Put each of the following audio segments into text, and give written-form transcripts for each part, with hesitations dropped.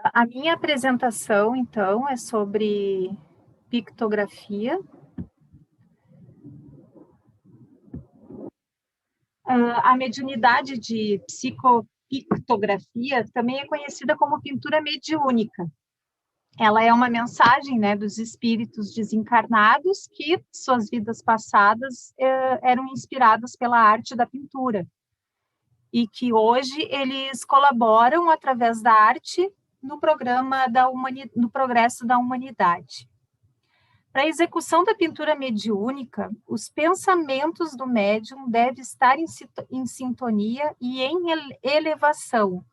A minha apresentação, então, é sobre pictografia. A mediunidade de psicopictografia também é conhecida como pintura mediúnica. Ela é uma mensagem, né, dos espíritos desencarnados que suas vidas passadas eram inspiradas pela arte da pintura e que hoje eles colaboram através da arte no no progresso da humanidade. Para a execução da pintura mediúnica, os pensamentos do médium devem estar em sintonia e em elevação,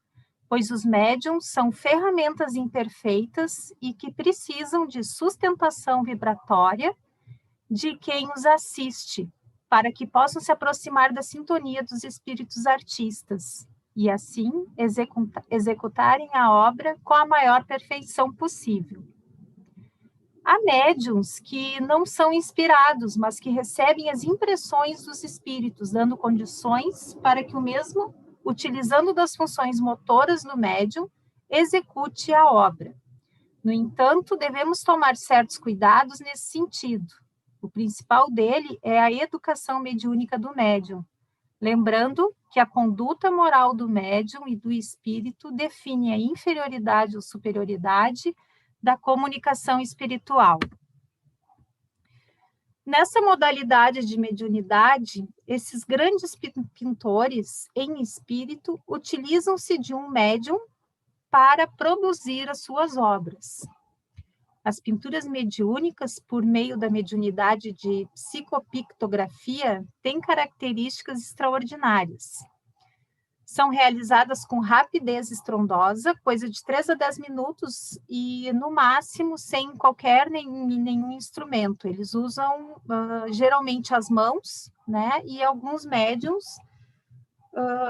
pois os médiums são ferramentas imperfeitas e que precisam de sustentação vibratória de quem os assiste, para que possam se aproximar da sintonia dos espíritos artistas e, assim, executarem a obra com a maior perfeição possível. Há médiuns que não são inspirados, mas que recebem as impressões dos espíritos, dando condições para que o mesmo, utilizando das funções motoras do médium, execute a obra. No entanto, devemos tomar certos cuidados nesse sentido. O principal dele é a educação mediúnica do médium, lembrando que a conduta moral do médium e do espírito define a inferioridade ou superioridade da comunicação espiritual. Nessa modalidade de mediunidade, esses grandes pintores em espírito utilizam-se de um médium para produzir as suas obras. As pinturas mediúnicas, por meio da mediunidade de psicopictografia, têm características extraordinárias. São realizadas com rapidez estrondosa, coisa de 3 a 10 minutos, e no máximo sem nenhum instrumento. Eles usam geralmente as mãos, né? E alguns médiums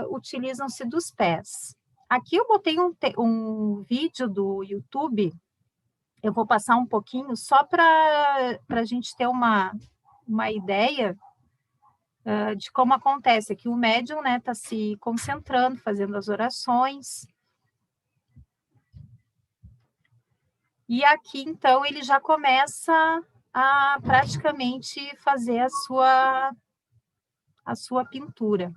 utilizam-se dos pés. Aqui eu botei um vídeo do YouTube, eu vou passar um pouquinho só para a gente ter uma ideia de como acontece. Aqui o médium, né, está se concentrando, fazendo as orações. E aqui, então, ele já começa a praticamente fazer a sua pintura.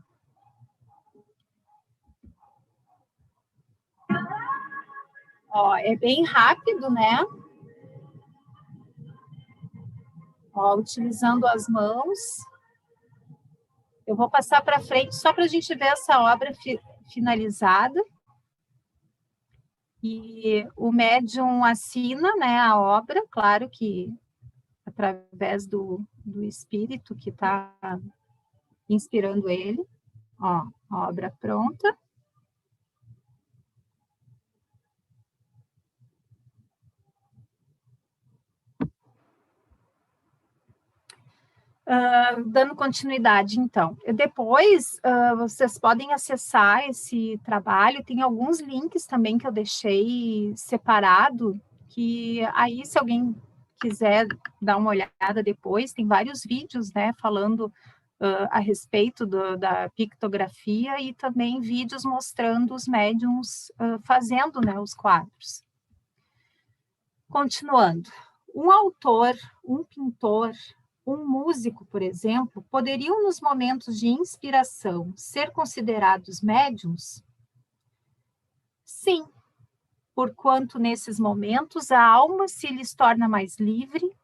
Ó, é bem rápido, né? Ó, utilizando as mãos. Eu vou passar para frente só para a gente ver essa obra finalizada. E o médium assina, né, a obra, claro que através do espírito que está inspirando ele. Ó, a obra pronta. Dando continuidade, então. Depois, vocês podem acessar esse trabalho, tem alguns links também que eu deixei separado, que aí, se alguém quiser dar uma olhada depois, tem vários vídeos, né, falando a respeito da pictografia e também vídeos mostrando os médiums fazendo, né, os quadros. Continuando. Um autor, um pintor, um músico, por exemplo, poderiam, nos momentos de inspiração, ser considerados médiums? Sim, porquanto nesses momentos a alma se lhes torna mais livre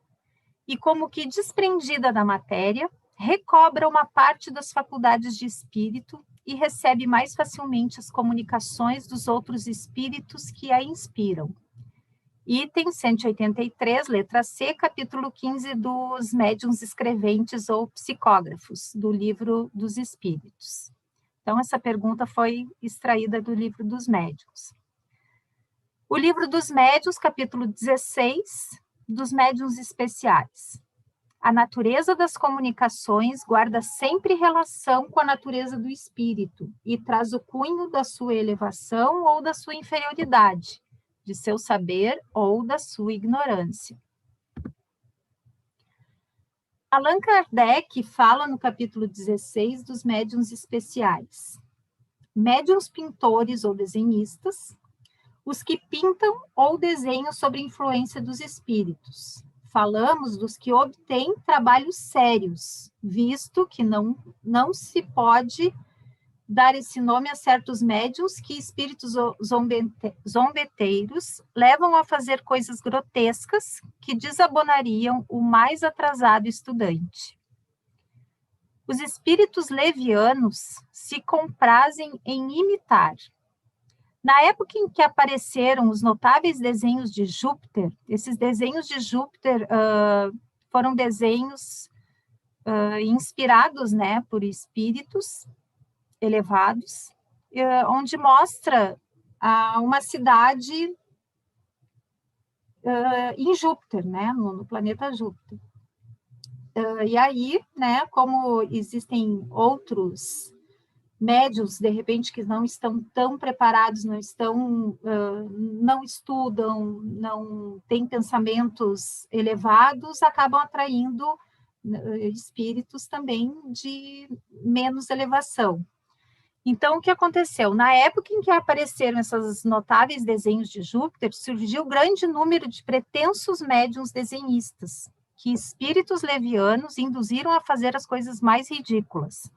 e, como que desprendida da matéria, recobra uma parte das faculdades de espírito e recebe mais facilmente as comunicações dos outros espíritos que a inspiram. Item 183, letra C, capítulo 15 dos médiuns escreventes ou psicógrafos, do Livro dos Espíritos. Então, essa pergunta foi extraída do Livro dos Médiuns. O Livro dos Médiuns, capítulo 16, dos médiuns especiais. A natureza das comunicações guarda sempre relação com a natureza do espírito e traz o cunho da sua elevação ou da sua inferioridade, de seu saber ou da sua ignorância. Allan Kardec fala no capítulo 16 dos médiuns especiais. Médiuns pintores ou desenhistas Os que pintam ou desenham sob influência dos espíritos. Falamos dos que obtêm trabalhos sérios, visto que não se pode dar esse nome a certos médiuns que espíritos zombeteiros levam a fazer coisas grotescas que desabonariam o mais atrasado estudante. Os espíritos levianos se comprazem em imitar. Na época em que apareceram os notáveis desenhos de Júpiter, esses desenhos de Júpiter foram desenhos inspirados, né, por espíritos elevados, onde mostra uma cidade em Júpiter, né, no planeta Júpiter. E aí, né, como existem outros médios, de repente, que não estão tão preparados, não estudam, não têm pensamentos elevados, acabam atraindo espíritos também de menos elevação. Então, o que aconteceu? Na época em que apareceram esses notáveis desenhos de Júpiter, surgiu grande número de pretensos médiuns desenhistas, que espíritos levianos induziram a fazer as coisas mais ridículas.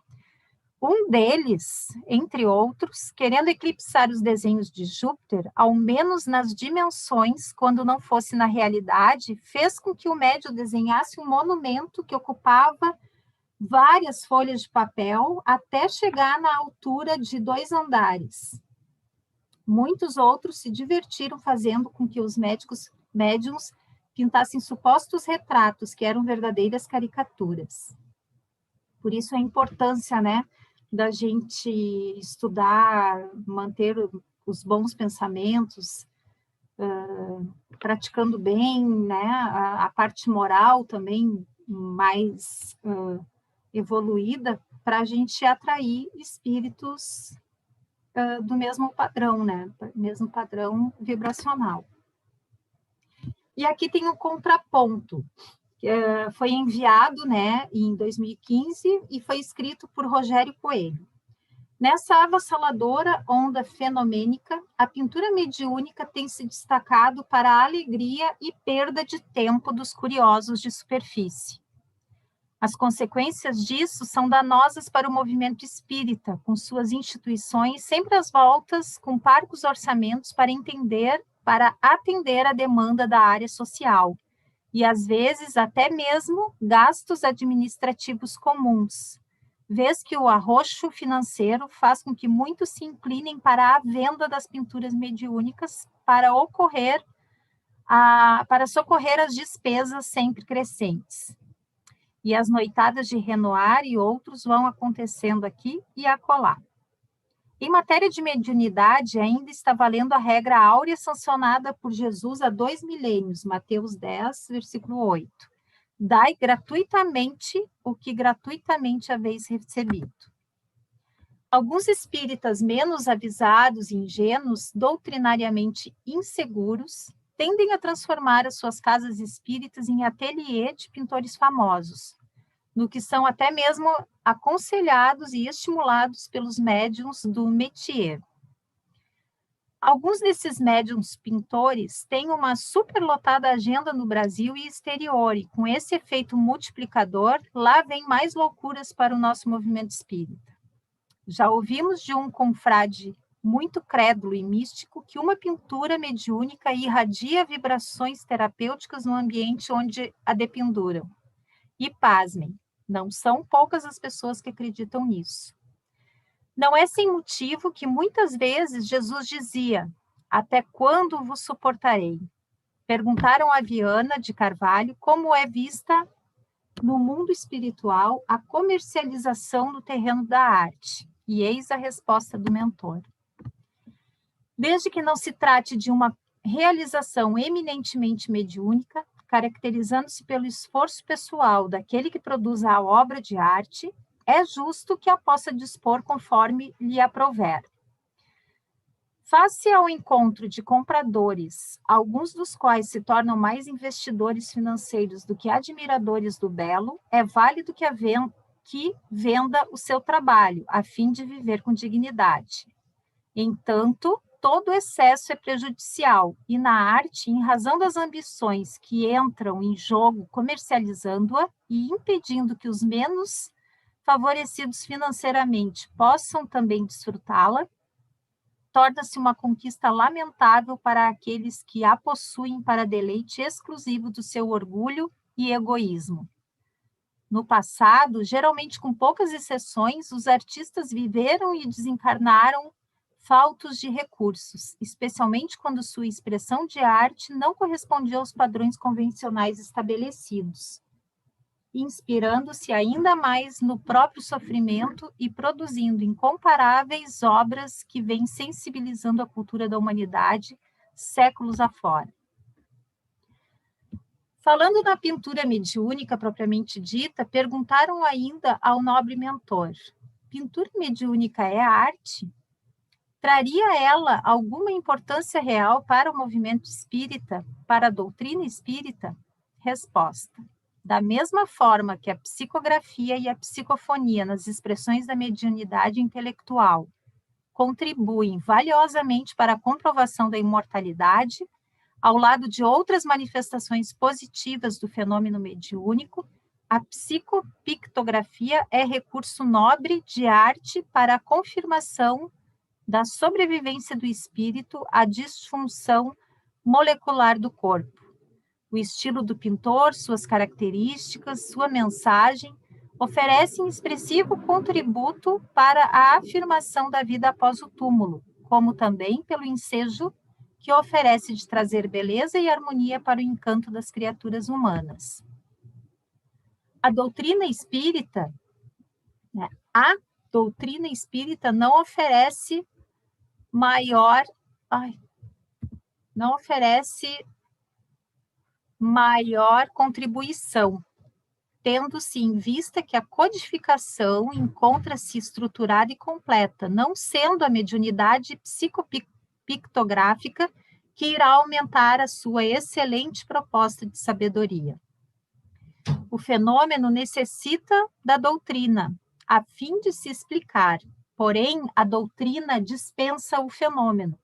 Um deles, entre outros, querendo eclipsar os desenhos de Júpiter, ao menos nas dimensões, quando não fosse na realidade, fez com que o médium desenhasse um monumento que ocupava várias folhas de papel até chegar na altura de 2 andares. Muitos outros se divertiram fazendo com que os médiuns pintassem supostos retratos, que eram verdadeiras caricaturas. Por isso a importância, né, da gente estudar, manter os bons pensamentos, praticando bem, né, a parte moral também mais evoluída, para a gente atrair espíritos do mesmo padrão, né, mesmo padrão vibracional. E aqui tem um contraponto, foi enviado, né, em 2015 e foi escrito por Rogério Coelho. Nessa avassaladora onda fenomênica, a pintura mediúnica tem se destacado para a alegria e perda de tempo dos curiosos de superfície. As consequências disso são danosas para o movimento espírita, com suas instituições sempre às voltas, com parcos orçamentos para atender a demanda da área social, e às vezes até mesmo gastos administrativos comuns, vez que o arroxo financeiro faz com que muitos se inclinem para a venda das pinturas mediúnicas para socorrer as despesas sempre crescentes. E as noitadas de Renoir e outros vão acontecendo aqui e acolá. Em matéria de mediunidade, ainda está valendo a regra áurea sancionada por Jesus há 2 milênios, Mateus 10, versículo 8. Dai gratuitamente o que gratuitamente haveis recebido. Alguns espíritas menos avisados e ingênuos, doutrinariamente inseguros, tendem a transformar as suas casas espíritas em ateliê de pintores famosos, no que são até mesmo aconselhados e estimulados pelos médiuns do métier. Alguns desses médiuns pintores têm uma superlotada agenda no Brasil e exterior, e com esse efeito multiplicador, lá vem mais loucuras para o nosso movimento espírita. Já ouvimos de um confrade muito crédulo e místico que uma pintura mediúnica irradia vibrações terapêuticas no ambiente onde a dependuram. E pasmem, não são poucas as pessoas que acreditam nisso. Não é sem motivo que muitas vezes Jesus dizia: até quando vos suportarei? Perguntaram a Viana de Carvalho como é vista no mundo espiritual a comercialização no terreno da arte. E eis a resposta do mentor. Desde que não se trate de uma realização eminentemente mediúnica, caracterizando-se pelo esforço pessoal daquele que produz a obra de arte, é justo que a possa dispor conforme lhe aprouver. Face ao encontro de compradores, alguns dos quais se tornam mais investidores financeiros do que admiradores do belo, é válido que venda o seu trabalho, a fim de viver com dignidade. Entanto, todo excesso é prejudicial, e na arte, em razão das ambições que entram em jogo comercializando-a e impedindo que os menos favorecidos financeiramente possam também desfrutá-la, torna-se uma conquista lamentável para aqueles que a possuem para deleite exclusivo do seu orgulho e egoísmo. No passado, geralmente com poucas exceções, os artistas viveram e desencarnaram faltos de recursos, especialmente quando sua expressão de arte não correspondia aos padrões convencionais estabelecidos, inspirando-se ainda mais no próprio sofrimento e produzindo incomparáveis obras que vêm sensibilizando a cultura da humanidade séculos afora. Falando na pintura mediúnica propriamente dita, perguntaram ainda ao nobre mentor: pintura mediúnica é arte? Traria ela alguma importância real para o movimento espírita, para a doutrina espírita? Resposta: da mesma forma que a psicografia e a psicofonia nas expressões da mediunidade intelectual contribuem valiosamente para a comprovação da imortalidade, ao lado de outras manifestações positivas do fenômeno mediúnico, a psicopictografia é recurso nobre de arte para a confirmação da sobrevivência do espírito à disfunção molecular do corpo. O estilo do pintor, suas características, sua mensagem, oferecem expressivo contributo para a afirmação da vida após o túmulo, como também pelo ensejo que oferece de trazer beleza e harmonia para o encanto das criaturas humanas. A doutrina espírita, a doutrina espírita não oferece maior contribuição, tendo-se em vista que a codificação encontra-se estruturada e completa, não sendo a mediunidade psicopictográfica que irá aumentar a sua excelente proposta de sabedoria. O fenômeno necessita da doutrina, a fim de se explicar, porém, a doutrina dispensa o fenômeno,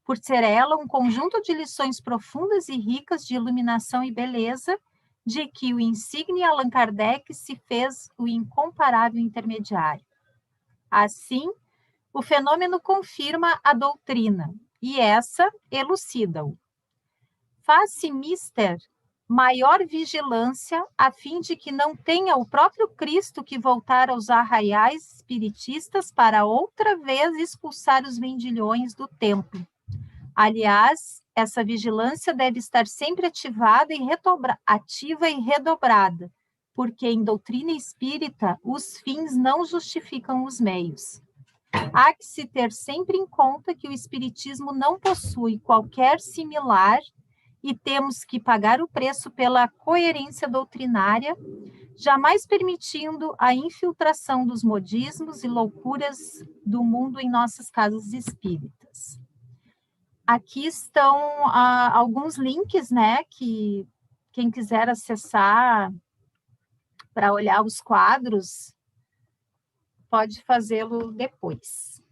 por ser ela um conjunto de lições profundas e ricas de iluminação e beleza, de que o insigne Allan Kardec se fez o incomparável intermediário. Assim, o fenômeno confirma a doutrina, e essa elucida-o. Faz-se mister maior vigilância, a fim de que não tenha o próprio Cristo que voltar aos arraiais espiritistas para outra vez expulsar os vendilhões do templo. Aliás, essa vigilância deve estar sempre ativa e redobrada, porque em doutrina espírita os fins não justificam os meios. Há que se ter sempre em conta que o espiritismo não possui qualquer similar e temos que pagar o preço pela coerência doutrinária, jamais permitindo a infiltração dos modismos e loucuras do mundo em nossas casas espíritas. Aqui estão alguns links, né, que quem quiser acessar para olhar os quadros, pode fazê-lo depois.